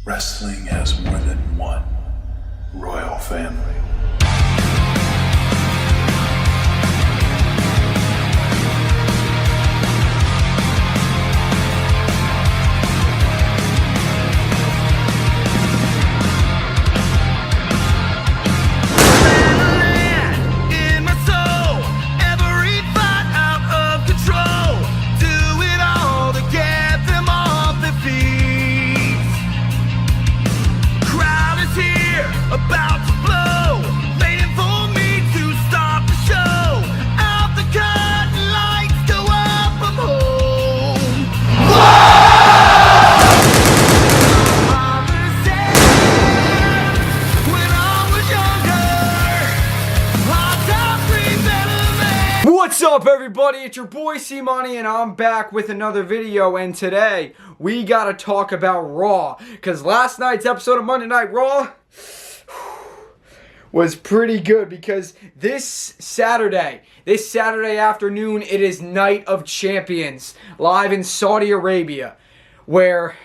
Wrestling has more than one royal family. What's up, everybody? It's your boy C-Money, and I'm back with another video. And today we gotta talk about Raw, because last night's episode of Monday Night Raw was pretty good. Because this Saturday afternoon, it is Night of Champions live in Saudi Arabia, or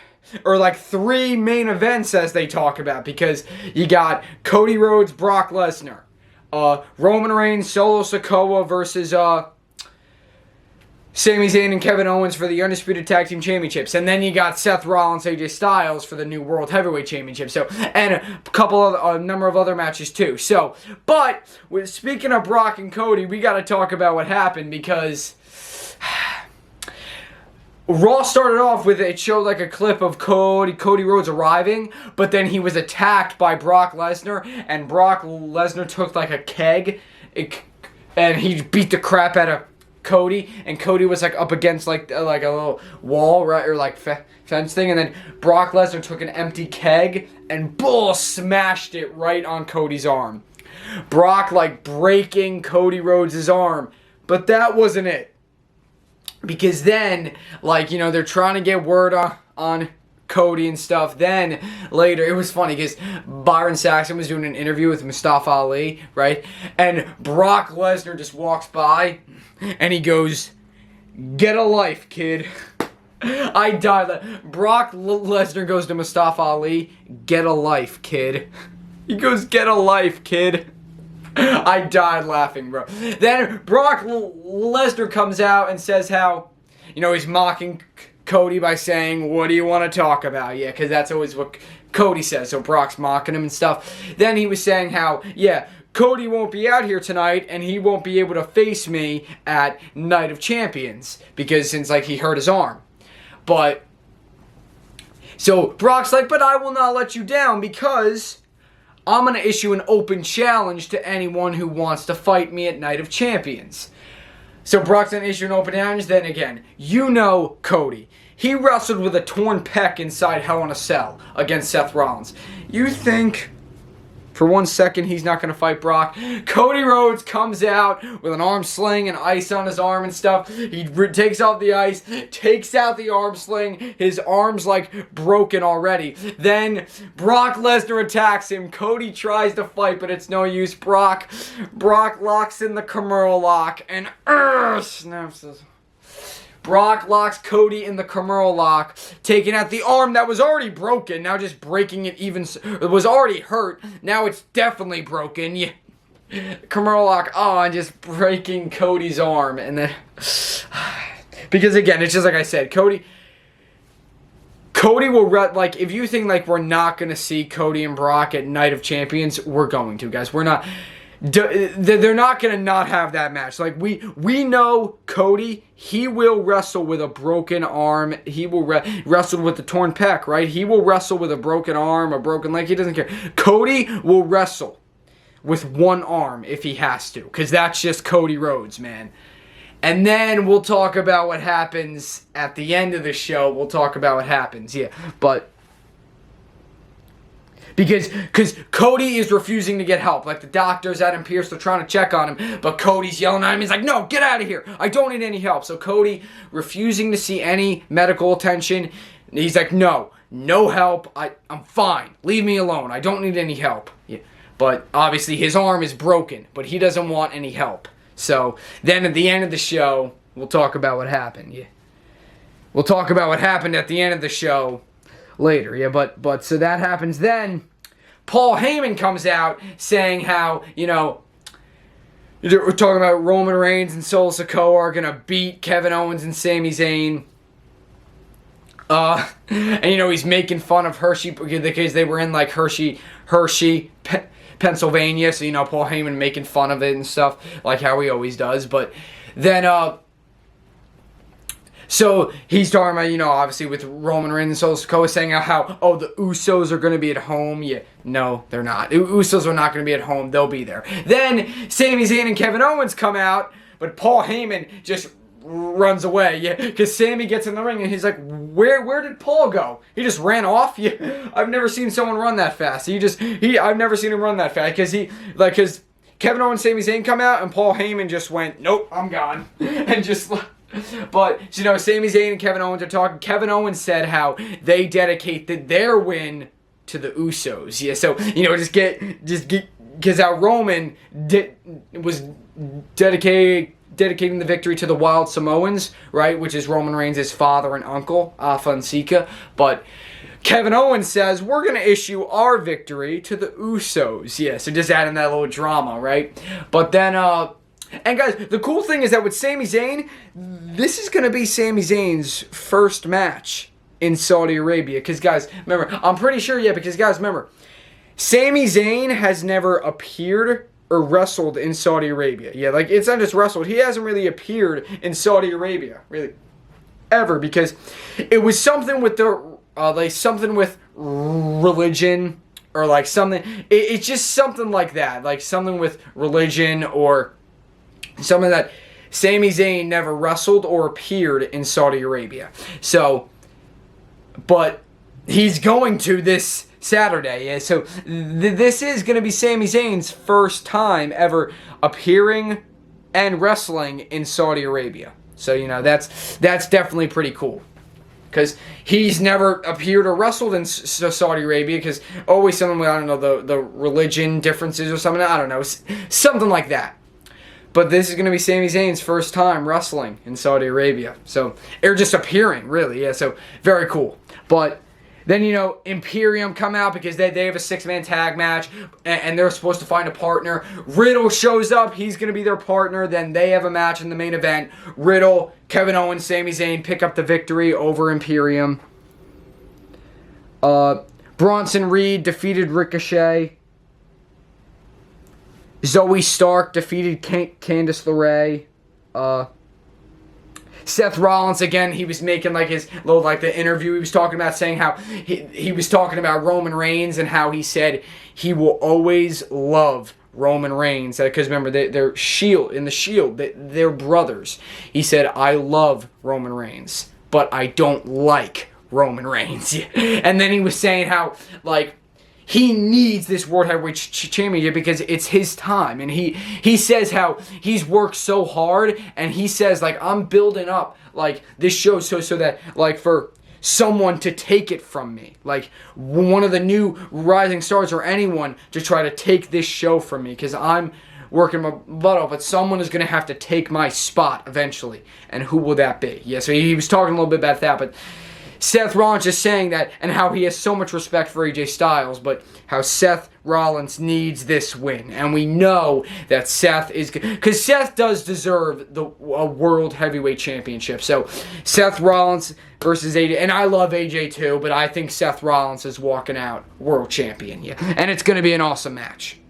like 3 main events as they talk about, because you got Cody Rhodes, Brock Lesnar. Roman Reigns, Solo Sikoa versus Sami Zayn and Kevin Owens for the Undisputed Tag Team Championships. And then you got Seth Rollins, AJ Styles for the new World Heavyweight Championship. So, and a number of other matches too. So, but speaking of Brock and Cody, we got to talk about what happened, because Raw started off with, it showed like a clip of Cody Rhodes arriving, but then he was attacked by Brock Lesnar, and Brock Lesnar took like a keg, and he beat the crap out of Cody, and Cody was like up against like a little wall, right, or like fence thing, and then Brock Lesnar took an empty keg and smashed it right on Cody's arm. Brock like breaking Cody Rhodes' arm, but that wasn't it. Because then, like, you know, they're trying to get word on Cody and stuff. Then, later, it was funny because Byron Saxton was doing an interview with Mustafa Ali, right? And Brock Lesnar just walks by, and he goes, "Get a life, kid." I died. Brock Lesnar goes to Mustafa Ali, "Get a life, kid." He goes, "Get a life, kid." I died laughing, bro. Then Brock Lesnar comes out and says how, you know, he's mocking Cody by saying, "What do you want to talk about?" Yeah, because that's always what Cody says. So Brock's mocking him and stuff. Then he was saying how, yeah, Cody won't be out here tonight, and he won't be able to face me at Night of Champions, because since, like, he hurt his arm. But, so Brock's like, "But I will not let you down, because I'm going to issue an open challenge to anyone who wants to fight me at Night of Champions." So Brock's going to issue an open challenge. Then again, you know Cody. He wrestled with a torn pec inside Hell in a Cell against Seth Rollins. You think for 1 second he's not going to fight Brock? Cody Rhodes comes out with an arm sling and ice on his arm and stuff. He takes off the ice, takes out the arm sling. His arm's like broken already. Then Brock Lesnar attacks him. Cody tries to fight, but it's no use. Brock locks in the Kimura lock and snaps his. Brock locks Cody in the Kimura lock, taking out the arm that was already broken, now just breaking it even. It was already hurt, now it's definitely broken. Yeah. Kimura lock on, just breaking Cody's arm, and then because again, it's just like I said, Cody will like, if you think like we're not gonna see Cody and Brock at Night of Champions, we're going to, guys. We're not. They're not going to not have that match. Like, we know Cody, he will wrestle with a broken arm. He will wrestle with the torn pec, right? He will wrestle with a broken arm, a broken leg. He doesn't care. Cody will wrestle with one arm if he has to, because that's just Cody Rhodes, man. And then we'll talk about what happens at the end of the show. We'll talk about what happens, yeah. But Because Cody is refusing to get help. Like, the doctors, Adam Pearce, they're trying to check on him, but Cody's yelling at him. He's like, "No, get out of here. I don't need any help." So Cody, refusing to see any medical attention, he's like, no help. I'm fine. Leave me alone. I don't need any help. Yeah. But obviously his arm is broken, but he doesn't want any help. So then at the end of the show, we'll talk about what happened. Yeah. We'll talk about what happened at the end of the show. later. Yeah, but so that happens. Then Paul Heyman comes out saying how, we're talking about Roman Reigns and Solo Sikoa are going to beat Kevin Owens and Sami Zayn. And he's making fun of Hershey because they were in like Hershey, Pennsylvania. So, Paul Heyman making fun of it and stuff like how he always does. But then, so he's talking about, obviously with Roman Reigns and Solo Sikoa saying how, the Usos are going to be at home. Yeah, no, they're not. Usos are not going to be at home. They'll be there. Then Sami Zayn and Kevin Owens come out, but Paul Heyman just runs away. Yeah, because Sami gets in the ring and he's like, where did Paul go? He just ran off. Yeah, I've never seen someone run that fast. I've never seen him run that fast because Kevin Owens and Sami Zayn come out and Paul Heyman just went, nope, I'm gone, and just. But, Sami Zayn and Kevin Owens are talking. Kevin Owens said how they dedicated their win to the Usos. Yeah, so, because how Roman was dedicating the victory to the Wild Samoans, right, which is Roman Reigns' father and uncle, Alpha and Sika. But Kevin Owens says, we're going to issue our victory to the Usos. Yeah, so just adding that little drama, right? But then, and guys, the cool thing is that with Sami Zayn, this is going to be Sami Zayn's first match in Saudi Arabia. Because, guys, remember, I'm pretty sure, because, guys, remember, Sami Zayn has never appeared or wrestled in Saudi Arabia. Yeah, like, it's not just wrestled. He hasn't really appeared in Saudi Arabia, really, ever. Because it was something with something with religion, or, like, something. It's just something like that. Like, something with religion, or something that Sami Zayn never wrestled or appeared in Saudi Arabia. So, but he's going to this Saturday. Yeah, so this is going to be Sami Zayn's first time ever appearing and wrestling in Saudi Arabia. So, that's definitely pretty cool. Because he's never appeared or wrestled in Saudi Arabia, because always something with, I don't know, the religion differences or something. I don't know. Something like that. But this is going to be Sami Zayn's first time wrestling in Saudi Arabia. So, or just appearing, really. Yeah, so very cool. But then, Imperium come out because they have a 6-man tag match, and they're supposed to find a partner. Riddle shows up. He's going to be their partner. Then they have a match in the main event. Riddle, Kevin Owens, Sami Zayn pick up the victory over Imperium. Bronson Reed defeated Ricochet. Zoe Stark defeated Candice LeRae. Seth Rollins, again, he was making his little, the interview he was talking about, saying how he was talking about Roman Reigns and how he said he will always love Roman Reigns. Because remember, they're Shield, they're brothers. He said, I love Roman Reigns, but I don't like Roman Reigns. And then he was saying how, he needs this World Heavyweight Championship because it's his time. And he says how he's worked so hard, and he says, I'm building up, this show so that, for someone to take it from me. One of the new rising stars or anyone to try to take this show from me, because I'm working my butt off, but someone is going to have to take my spot eventually. And who will that be? Yeah, so he was talking a little bit about that, but Seth Rollins is saying that, and how he has so much respect for AJ Styles, but how Seth Rollins needs this win. And we know that Seth is, because Seth does deserve a World Heavyweight Championship. So Seth Rollins versus AJ, and I love AJ too, but I think Seth Rollins is walking out World Champion. Yeah, and it's going to be an awesome match.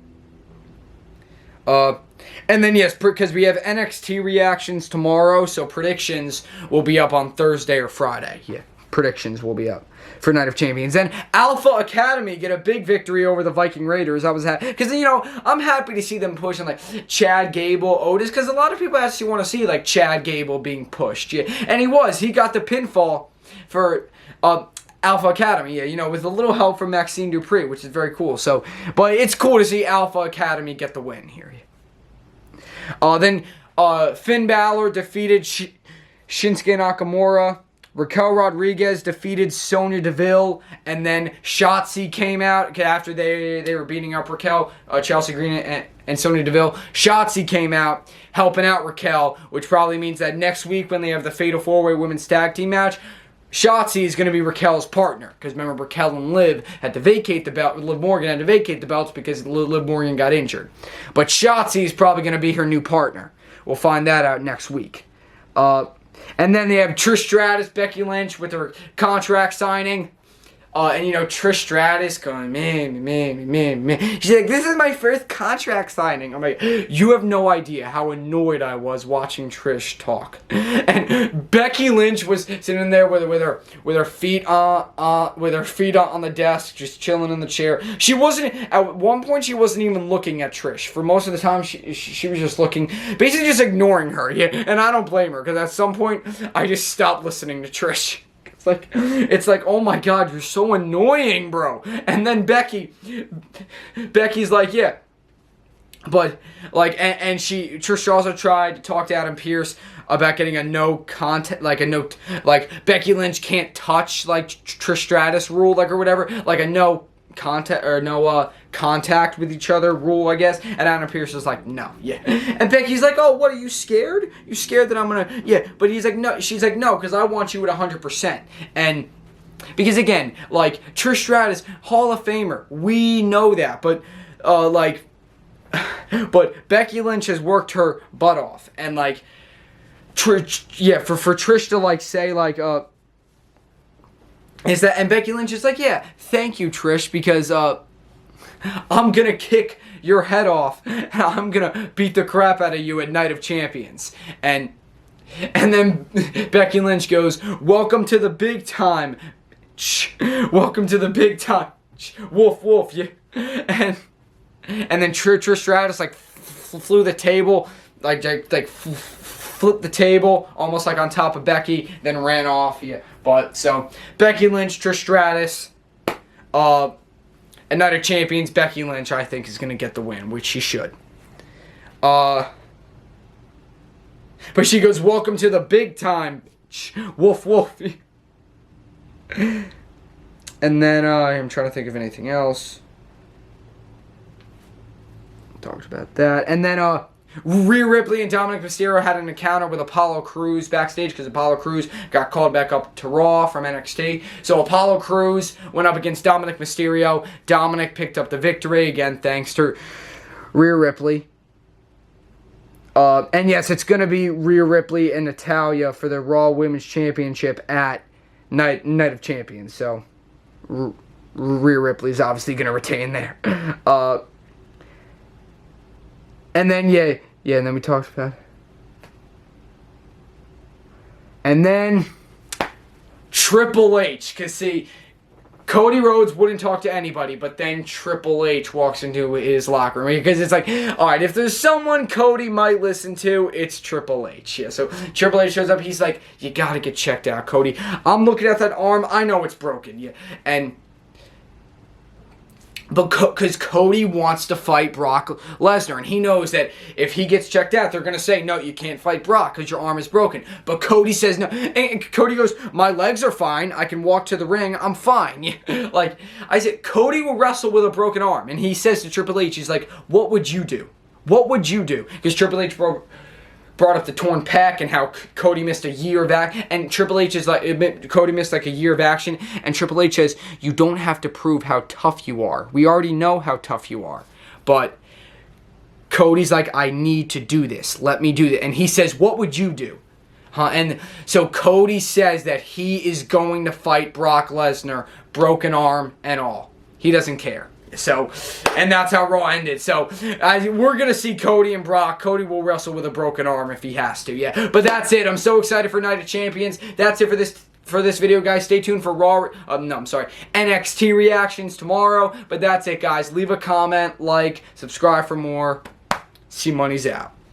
And then, yes, because we have NXT reactions tomorrow, so predictions will be up on Thursday or Friday. Yeah. Predictions will be up for Night of Champions. Then Alpha Academy get a big victory over the Viking Raiders. I was happy because I'm happy to see them pushing Chad Gable, Otis, because a lot of people actually want to see Chad Gable being pushed. Yeah, and he got the pinfall for Alpha Academy. Yeah, with a little help from Maxine Dupree, which is very cool. So, but it's cool to see Alpha Academy get the win here. Then Finn Balor defeated Shinsuke Nakamura. Raquel Rodriguez defeated Sonya Deville, and then Shotzi came out after they were beating up Raquel, Chelsea Green and Sonya Deville. Shotzi came out helping out Raquel, which probably means that next week when they have the Fatal 4-Way Women's Tag Team match, Shotzi is going to be Raquel's partner. Because remember, Raquel and Liv had to vacate the belt. Liv Morgan had to vacate the belts because Liv Morgan got injured. But Shotzi is probably going to be her new partner. We'll find that out next week. And then they have Trish Stratus, Becky Lynch with her contract signing. And Trish Stratus going, man. She's like, this is my first contract signing. I'm like, you have no idea how annoyed I was watching Trish talk. And Becky Lynch was sitting there with her feet on the desk, just chilling in the chair. She wasn't, at one point she wasn't even looking at Trish. For most of the time she was just looking, basically just ignoring her. Yeah, and I don't blame her, because at some point I just stopped listening to Trish. It's like, oh my god, you're so annoying, bro. And then Becky's like, yeah. But, and Trish also tried to talk to Adam Pearce about getting a no contact, Becky Lynch can't touch, Trish Stratus rule, or whatever, a no contact, or no, contact with each other rule, I guess. And Adam Pearce is like, no, yeah. And Becky's like, oh, what, are you scared? You scared that I'm gonna, yeah. But he's like, no, she's like, no, because I want you at 100%. And, because again, Trish Stratus, Hall of Famer, we know that, but, but Becky Lynch has worked her butt off. And, Trish, yeah, for Trish to, say, is that, and Becky Lynch is like, yeah, thank you, Trish, because, I'm gonna kick your head off, and I'm gonna beat the crap out of you at Night of Champions. And then Becky Lynch goes, welcome to the big time. Welcome to the big time. Woof, woof, yeah. And then Trish Stratus, flew the table, flipped the table, almost on top of Becky, then ran off, yeah. But, so, Becky Lynch, Trish Stratus, at Night of Champions, Becky Lynch, I think, is going to get the win, which she should. But she goes, welcome to the big time. Woof, woof. And then, I'm trying to think of anything else. Talked about that. And then, Rhea Ripley and Dominic Mysterio had an encounter with Apollo Crews backstage, because Apollo Crews got called back up to Raw from NXT. So Apollo Crews went up against Dominic Mysterio. Dominic picked up the victory, again, thanks to Rhea Ripley. And yes, it's going to be Rhea Ripley and Natalya for the Raw Women's Championship at Night of Champions. So Rhea Ripley is obviously going to retain there. And then, yeah, and then we talked about it. And then, Triple H, because see, Cody Rhodes wouldn't talk to anybody, but then Triple H walks into his locker room, because it's like, alright, if there's someone Cody might listen to, it's Triple H, yeah. So, Triple H shows up, he's like, you gotta get checked out, Cody. I'm looking at that arm, I know it's broken, yeah. And, because Cody wants to fight Brock Lesnar, and he knows that if he gets checked out, they're going to say, no, you can't fight Brock because your arm is broken. But Cody says no. And Cody goes, my legs are fine. I can walk to the ring. I'm fine. I said, Cody will wrestle with a broken arm. And he says to Triple H, he's like, what would you do? What would you do? Because Triple H brought up the torn pec and how Cody missed a year of action, and Triple H is like, Cody missed a year of action, and Triple H says, you don't have to prove how tough you are. We already know how tough you are. But Cody's like, I need to do this. Let me do that. And he says, what would you do? And so Cody says that he is going to fight Brock Lesnar, broken arm and all. He doesn't care. So, and that's how Raw ended. So, we're going to see Cody and Brock. Cody will wrestle with a broken arm if he has to, yeah. But that's it. I'm so excited for Night of Champions. That's it for this video, guys. Stay tuned for NXT reactions tomorrow. But that's it, guys. Leave a comment, like, subscribe for more. C-Money's out.